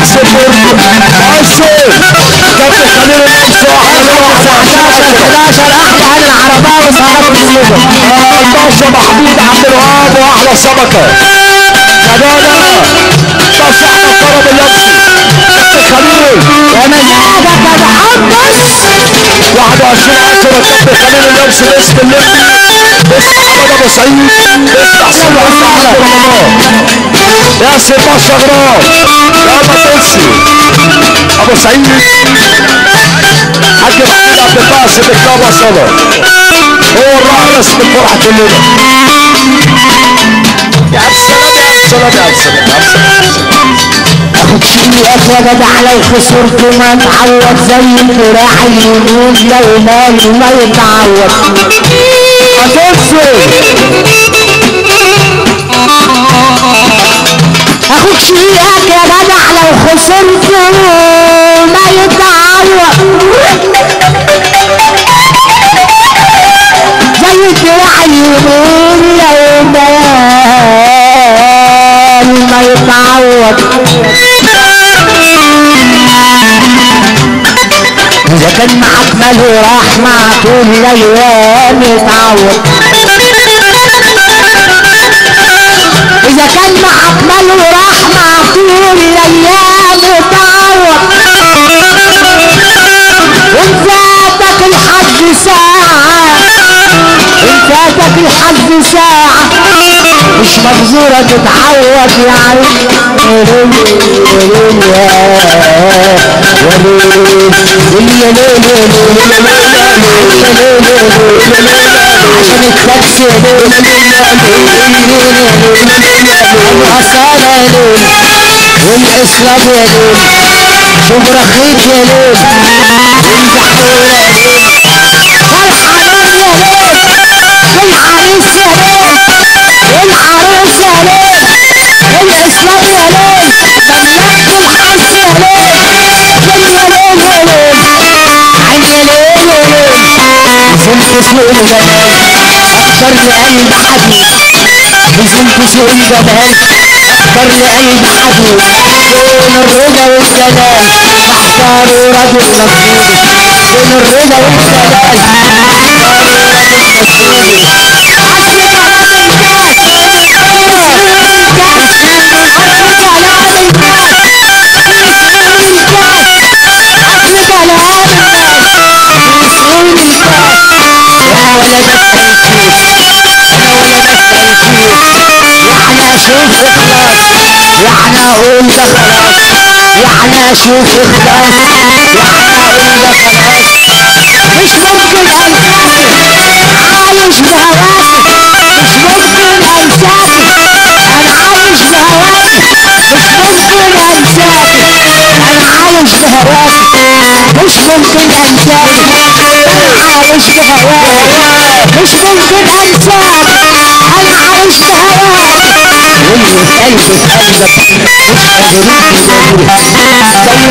سفر مصر كابتن خليل نفسه احلى 11 احلى عن العرباوي صاحب النجم الباشا محمود عبد الوهاب واحلى سمكه جدانا باشا احمد كرم اللبسي كابتن خليل ومزاجك يا محمد 21 10 كابتن خليل اللبسي اسم اللبسي اسم محمد ابو سعيد اسم حسين عبد رمضان ياسر باشا غرام يلا تنسي ابو سعيد حاج محمود عبد الباسط الكابا صدى هو الراعي من فرحه الليله يا عبد السلام يا عبد السلام يا عبد السلام يا عبد السلام اخد شيئك يا جدع لو خسرت ما تعوض زي الدراع اليمين لو مالي ما يتعوض هتنسي اخد شيئك يا جدع لو خسرت ما يتعوض زي الدراع اليمين لو مالي ما يتعوض إذا كان معك مال وراح مع طول الأيام يتعوض إذا كان معك مال وراح مع طول الأيام يتعوض وإن فاتك الحظ ساعة إن فاتك الحظ ساعة مش مقدورة تتعوض يا عشان التاكسي الغسالة يا ليل والاسلام يا ليل شوف رخيص يا ليل والزحمة يا ليل والحنان يا ليل والعريس يا ليل والعروس يا ليل والاسلام يا ليل مملكة الحظ يا ليل يا ليل يا ليل عين يا ليل يا ليل زنت سوق الجمال اكتر لقلب حبيب بزنت سوق الجمال اكتر لقلب حبيب بين الرضا والجلال محتار رجل مجنون بين الرضا والجلال محتار رجل مجنون يعني اقول ده خلاص يعني اشوف اخلاص يعني اقول ده خلاص مش ممكن انساك عايش بهواك مش ممكن انساك انا عايش بهواك مش ممكن انساك انا عايش بهواك مش ممكن انساك انا عايش بهواك مش ممكن انساك انا عايش بهواك واللي في قلبي في قلبك مش قادرين تجابروه زي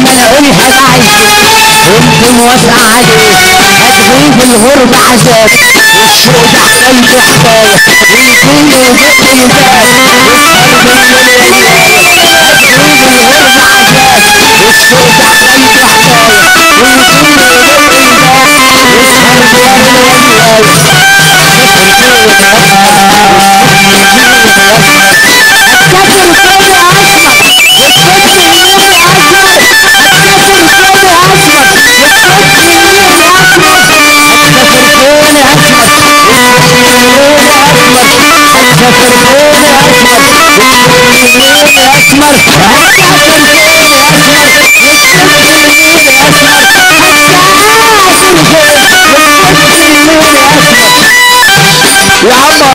ما انا اقولها بعيشك وانت موافقه عليه هتغيب الغربه عذاب والشوق ده حكايته حكايه ويجيلي ويدق الباب واسهر بالليل هتغيب الغربه عذاب والشوق ده حكايته حكايه ويجيلي ويدق الباب واسهر بالليل